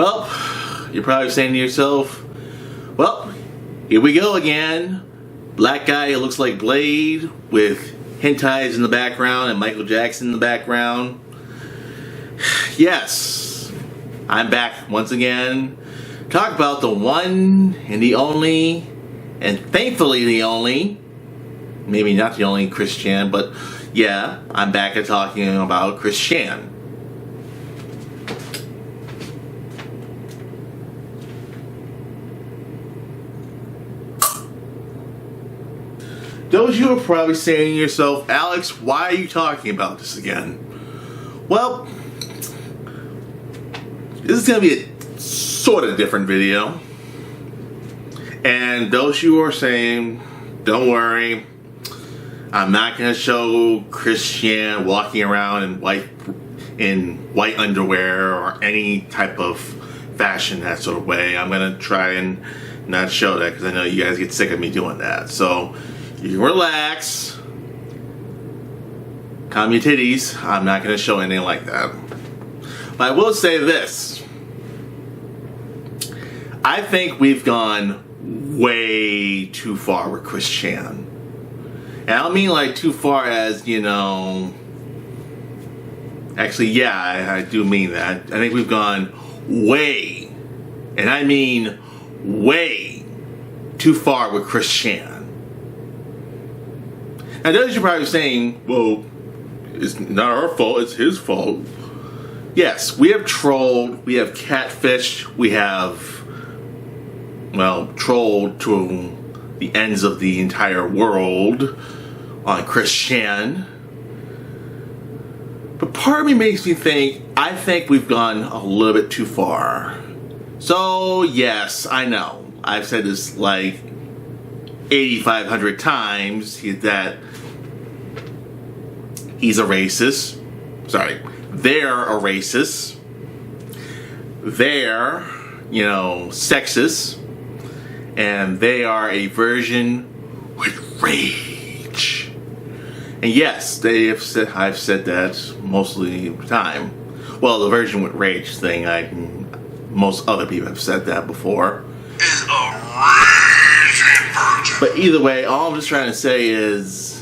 Well, you're probably saying to yourself, well, here we go again. Black guy who looks like Blade with hentais in the background and Michael Jackson in the background. Yes, I'm back once again. Talk about the one and the only, and thankfully the only, maybe not the only Chris Chan, but yeah, I'm back at talking about Chris Chan. Those of you are probably saying to yourself, Alex, why are you talking about this again? Well, this is going to be a sort of different video. And those of you who are saying, don't worry, I'm not going to show Chris Chan walking around in white underwear or any type of fashion that sort of way. I'm going to try and not show that because I know you guys get sick of me doing that. So you relax, calm your titties. I'm not going to show anything like that. But I will say this. I think we've gone way too far with Chris Chan. And I don't mean like too far as, you know... Actually, yeah, I do mean that. I think we've gone way, and I mean way, too far with Chris Chan. Now, those are probably saying, well, it's not our fault, it's his fault. Yes, we have trolled, we have catfished, we have, well, trolled to the ends of the entire world on Chris Chan. But part of me makes me think, I think we've gone a little bit too far. So, yes, I know. I've said this like 8,500 times that he's a racist. Sorry, they're a racist. They're, you know, sexist. And they are a version with rage. And yes, I've said that most of the time. Well, the version with rage thing, most other people have said that before. Is a raging virgin. But either way, all I'm just trying to say is,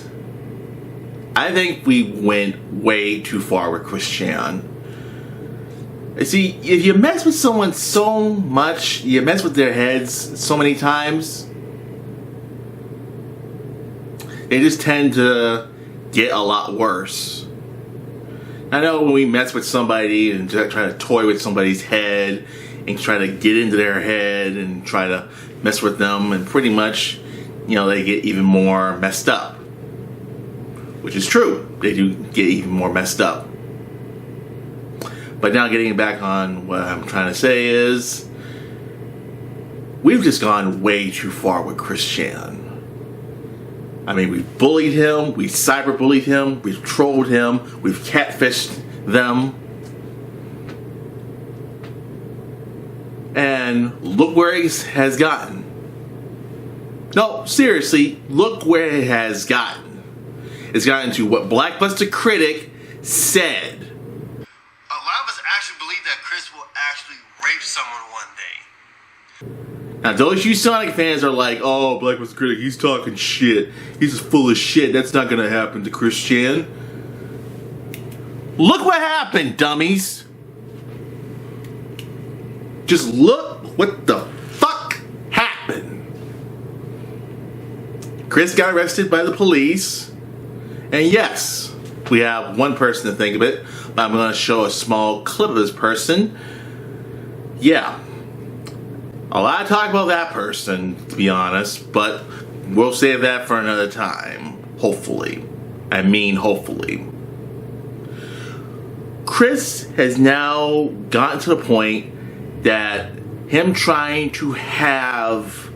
I think we went way too far with Chris Chan. See, if you mess with someone so much, you mess with their heads so many times, they just tend to get a lot worse. I know when we mess with somebody and try to toy with somebody's head and try to get into their head and try to mess with them, and pretty much, you know, they get even more messed up. Which is true. They do get even more messed up. But now getting back on what I'm trying to say is, we've just gone way too far with Chris Chan. I mean, we've bullied him, we've cyberbullied him, we've trolled him, we've catfished them. And look where it has gotten. No, seriously, look where it has gotten. It's gotten to what Blockbuster Critic said. A lot of us actually believe that Chris will actually rape someone one day. Now, those you Sonic fans are like, oh, Blockbuster Critic, he's talking shit. He's just full of shit. That's not going to happen to Chris Chan. Look what happened, dummies. Just look what the fuck happened. Chris got arrested by the police. And yes, we have one person to think of it. But I'm going to show a small clip of this person. Yeah. A lot of talk about that person, to be honest, but we'll save that for another time. Hopefully. I mean, hopefully. Chris has now gotten to the point that him trying to have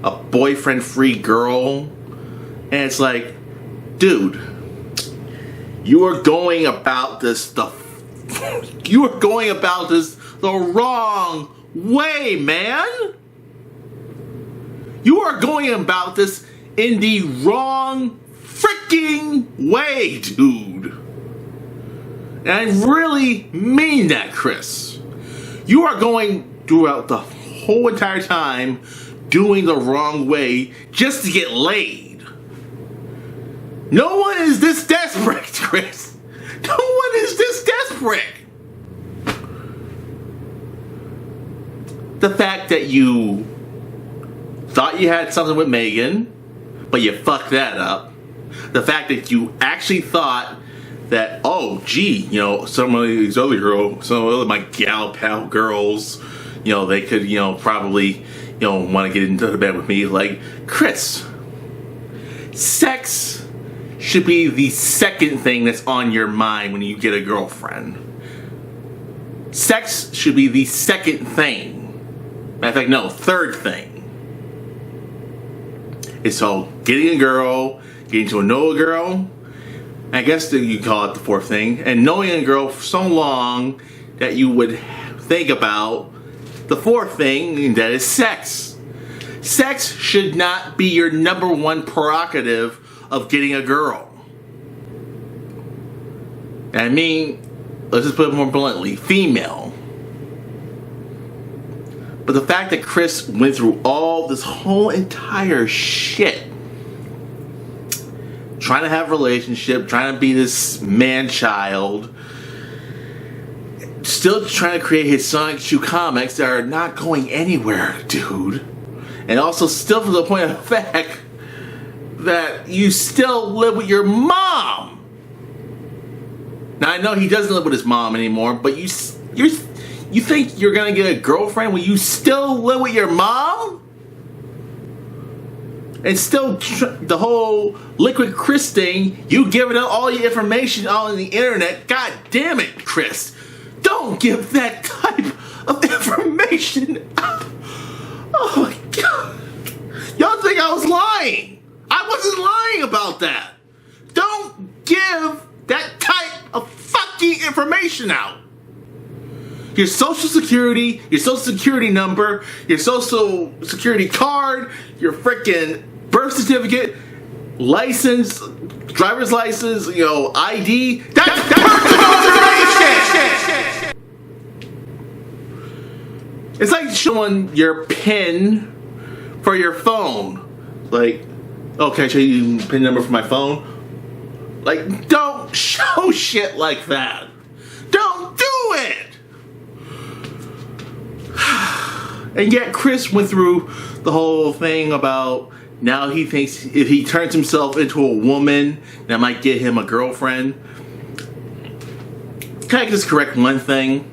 a boyfriend-free girl, and it's like, dude, you are going about this the wrong way, man. You are going about this in the wrong freaking way, dude. And I really mean that, Chris. You are going throughout the whole entire time doing the wrong way just to get laid. No one is this desperate, Chris. No one is this desperate. The fact that you thought you had something with Megan, but you fucked that up. The fact that you actually thought that, oh, gee, some of these other girls, some of my gal pal girls, they could, probably, want to get into the bed with me. Like, Chris, sex should be the second thing that's on your mind when you get a girlfriend. Sex should be the second thing. Matter of fact, no, third thing. It's all getting a girl, getting to know a girl. I guess you call it the fourth thing. And knowing a girl for so long that you would think about the fourth thing, and that is sex. Sex should not be your number one prerogative of getting a girl. I mean, let's just put it more bluntly, female. But the fact that Chris went through all this whole entire shit, trying to have a relationship, trying to be this man-child, still trying to create his Sonic 2 comics that are not going anywhere, dude. And also still to the point of the fact that you still live with your mom. Now I know he doesn't live with his mom anymore, but you think you're gonna get a girlfriend when you still live with your mom? And still, the whole Liquid Chris thing, you giving out all your information on the internet. God damn it, Chris. Don't give that type of information out. Oh my God. Y'all think I was lying. I wasn't lying about that. Don't give that type of fucking information out. Your social security, your social security number, your social security card, your freaking birth certificate, license, driver's license, ID. That's personal information! It's like showing your PIN for your phone. Like, oh, can I show you the PIN number for my phone? Like, don't show shit like that. Don't do it! And yet Chris went through the whole thing about now he thinks if he turns himself into a woman, that might get him a girlfriend. Can I just correct one thing?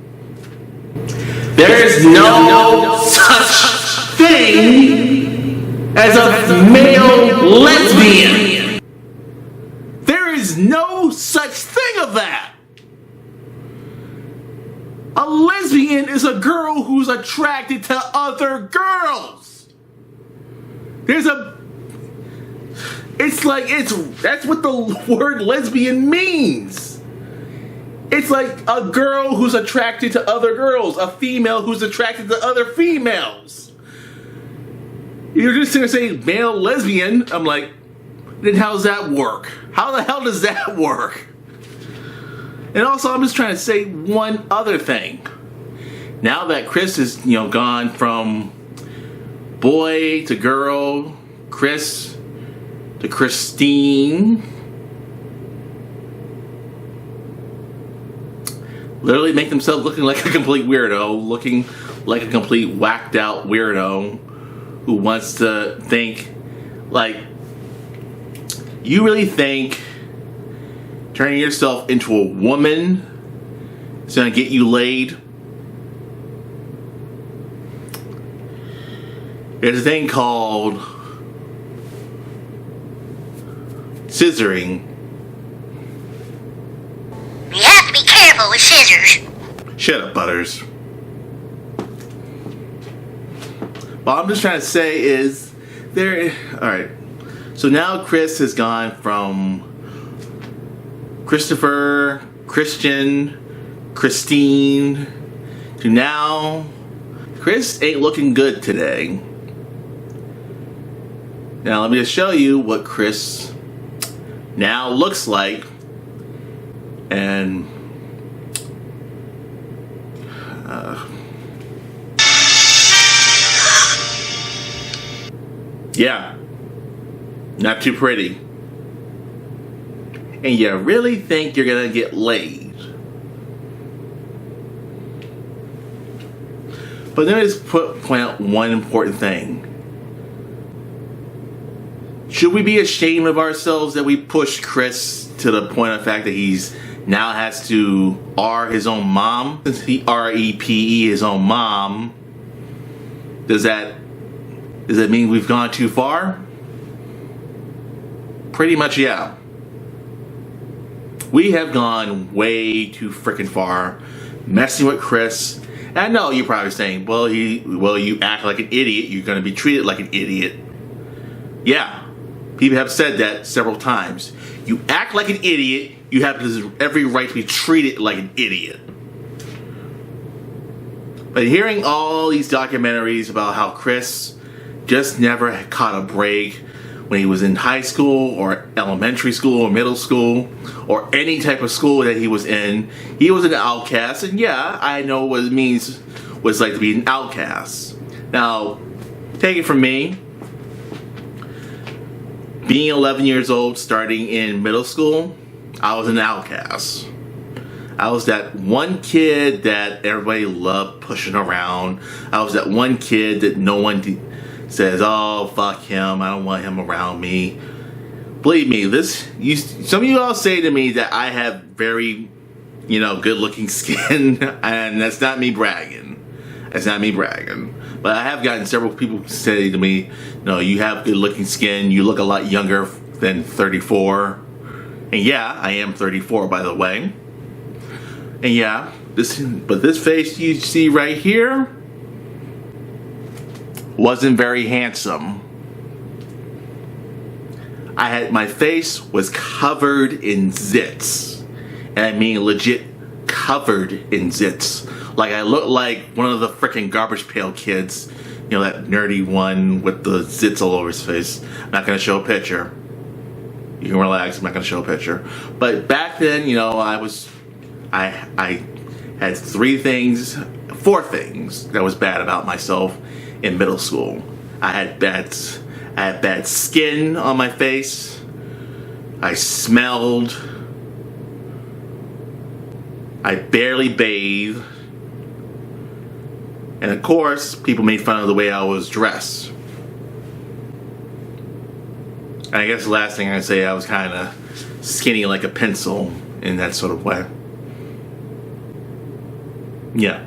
There is no such thing as a male lesbian. There is no such thing of that. A lesbian is a girl who's attracted to other girls. That's what the word lesbian means. It's like a girl who's attracted to other girls, a female who's attracted to other females. You're just gonna say male lesbian, I'm like, then how does that work? How the hell does that work? And also, I'm just trying to say one other thing. Now that Chris is, gone from boy to girl, Chris to Christine, literally make themselves looking like a complete weirdo, looking like a complete whacked out weirdo who wants to think, like, you really think turning yourself into a woman is gonna get you laid? There's a thing called scissoring. You have to be careful with scissors. Shut up, Butters. What I'm just trying to say is, alright. So now Chris has gone from Christopher, Christian, Christine, to now Chris ain't looking good today. Now let me just show you what Chris now looks like. And Yeah. Not too pretty. And you really think you're gonna get laid. But let me just point out one important thing. Should we be ashamed of ourselves that we pushed Chris to the point of the fact that he's now has to R his own mom? Since he R-E-P-E his own mom, does that mean we've gone too far? Pretty much, yeah. We have gone way too freaking far messing with Chris. And I know you're probably saying, well, you act like an idiot, you're going to be treated like an idiot. Yeah, people have said that several times. You act like an idiot, you have every right to be treated like an idiot. But hearing all these documentaries about how Chris just never caught a break when he was in high school or elementary school or middle school or any type of school that he was in, he was an outcast. And yeah, I know what it means, what it's like to be an outcast. Now, take it from me, being 11 years old, starting in middle school, I was an outcast. I was that one kid that everybody loved pushing around. I was that one kid that no one says, oh, fuck him, I don't want him around me. Believe me, some of you all say to me that I have very, good looking skin, and that's not me bragging. That's not me bragging. But I have gotten several people say to me, no, you have good looking skin, you look a lot younger than 34. And yeah, I am 34, by the way. And yeah, this face you see right here wasn't very handsome. My face was covered in zits. And I mean legit covered in zits. Like I looked like one of the freaking Garbage Pail Kids. That nerdy one with the zits all over his face. I'm not going to show a picture. You can relax, I'm not going to show a picture. But back then, I had 4 things that was bad about myself in middle school. I had bad skin on my face. I smelled. I barely bathed. And of course, people made fun of the way I was dressed. And I guess the last thing I'd say, I was kind of skinny like a pencil in that sort of way. Yeah.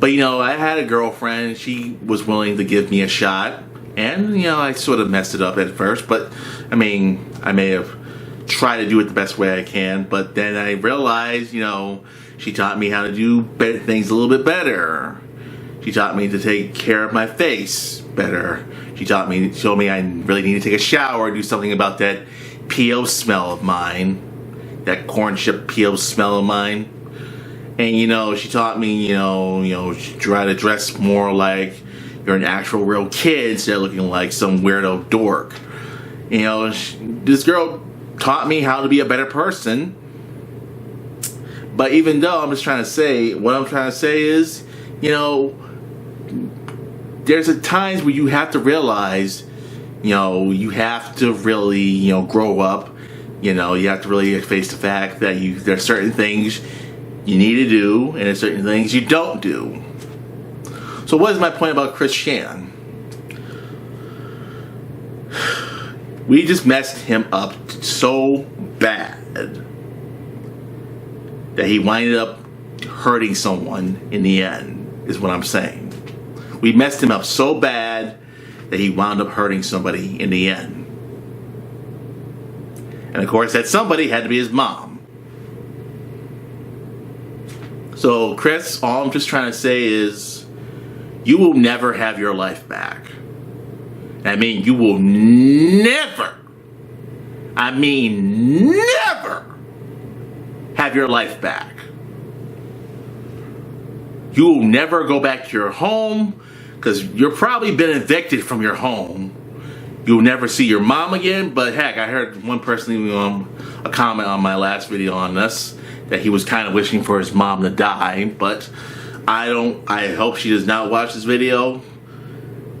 But I had a girlfriend. She was willing to give me a shot. And, I sort of messed it up at first. But, I may have tried to do it the best way I can. But then I realized, she taught me how to do things a little bit better. She taught me to take care of my face better. She showed me I really need to take a shower, do something about that P.O. smell of mine. That corn chip P.O. smell of mine. And, she taught me, try to dress more like you're an actual real kid instead of looking like some weirdo dork. This girl taught me how to be a better person. But even though what I'm trying to say is, there's times where you have to realize, you have to really, grow up. You have to really face the fact that there are certain things you need to do, and there's certain things you don't do. So what is my point about Chris Chan? We just messed him up so bad that he winded up hurting someone in the end, is what I'm saying. We messed him up so bad that he wound up hurting somebody in the end. And of course, that somebody had to be his mom. So, Chris, all I'm just trying to say is, you will never have your life back. You will never, never have your life back. You will never go back to your home because you've probably been evicted from your home. You'll never see your mom again, but heck, I heard one person leaving a comment on my last video on this that he was kind of wishing for his mom to die, but I hope she does not watch this video.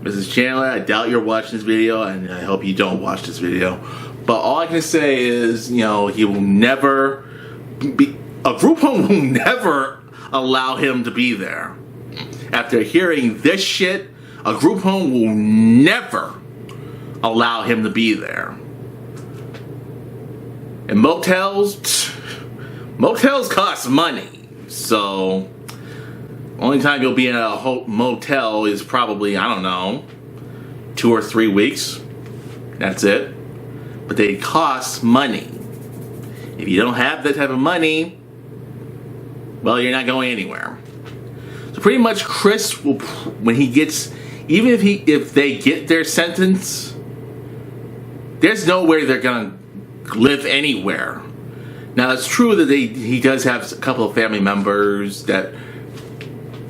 Mrs. Chandler, I doubt you're watching this video, and I hope you don't watch this video. But all I can say is, you know, he will never be, a group home will never allow him to be there. After hearing this shit, a group home will never allow him to be there. And motels cost money. So, only time you'll be in a motel is probably, I don't know, 2 or 3 weeks. That's it. But they cost money. If you don't have that type of money, well, you're not going anywhere. So pretty much Chris will, when he gets, even if they get their sentence, there's nowhere they're gonna live anywhere. Now it's true that he does have a couple of family members that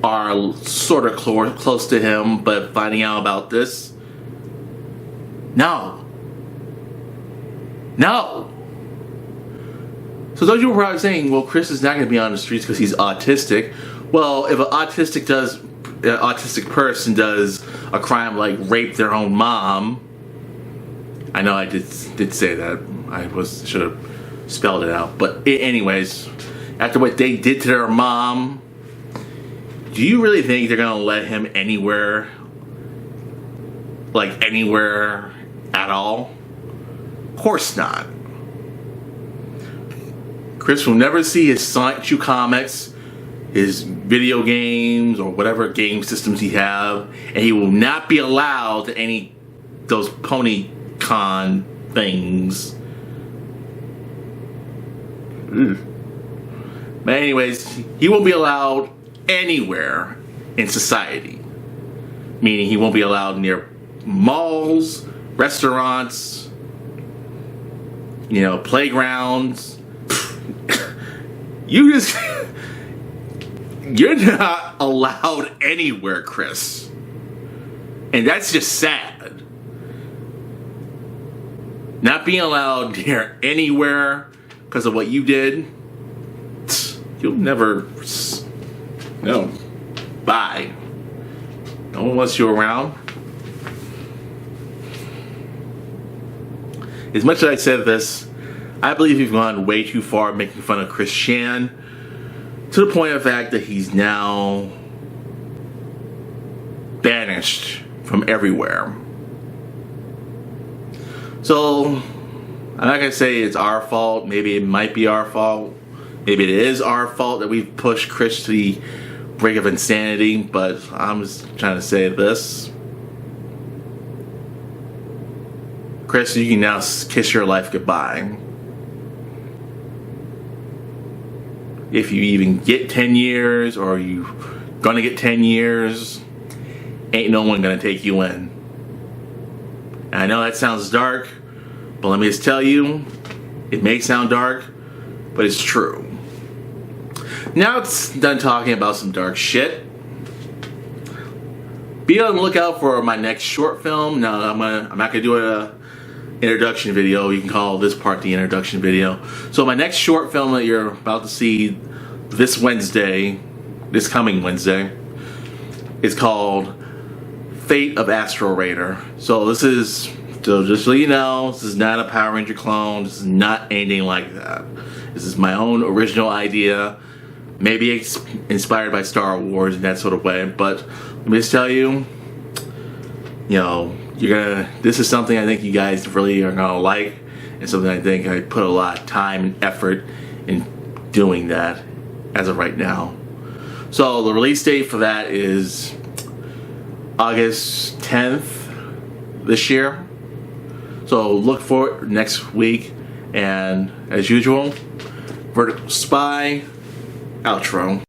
are sort of close to him, but finding out about this, no. So those people are probably saying, well, Chris is not going to be on the streets because he's autistic. Well, if an autistic person does a crime like rape their own mom, I know I did say that. I should have spelled it out. But anyways, after what they did to their mom, do you really think they're going to let him anywhere? Like anywhere at all? Of course not. Chris will never see his Sonic 2 comics, his video games, or whatever game systems he have, and he will not be allowed to any those PonyCon things. But anyways, he won't be allowed anywhere in society. Meaning he won't be allowed near malls, restaurants, you know, playgrounds. You're not allowed anywhere, Chris. And that's just sad. Not being allowed near anywhere because of what you did. You'll never. No. Bye. No one wants you around. As much as I said this, I believe you've gone way too far making fun of Chris Chan, to the point of the fact that he's now banished from everywhere. So, I'm not going to say it's our fault. Maybe it might be our fault. Maybe it is our fault that we've pushed Chris to the brink of insanity, but I'm just trying to say this. Chris, you can now kiss your life goodbye. If you even get 10 years, or you gonna get 10 years, ain't no one gonna take you in. And I know that sounds dark, but let me just tell you, it may sound dark, but it's true. Now it's done talking about some dark shit. Be on the lookout for my next short film. Now I'm not gonna do a introduction video. You can call this part the introduction video. So my next short film that you're about to see this coming Wednesday, is called Fate of Astro Raider. So just so you know, this is not a Power Ranger clone. This is not anything like that. This is my own original idea. Maybe it's inspired by Star Wars in that sort of way. But let me just tell you, you know, this is something I think you guys really are gonna like, and something I think I put a lot of time and effort in doing that as of right now. So the release date for that is August 10th this year. So look for it next week, and as usual, Vertical Spy outro.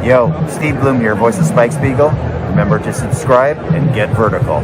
Yo, Steve Bloom here, voice of Spike Spiegel. Remember to subscribe and get vertical.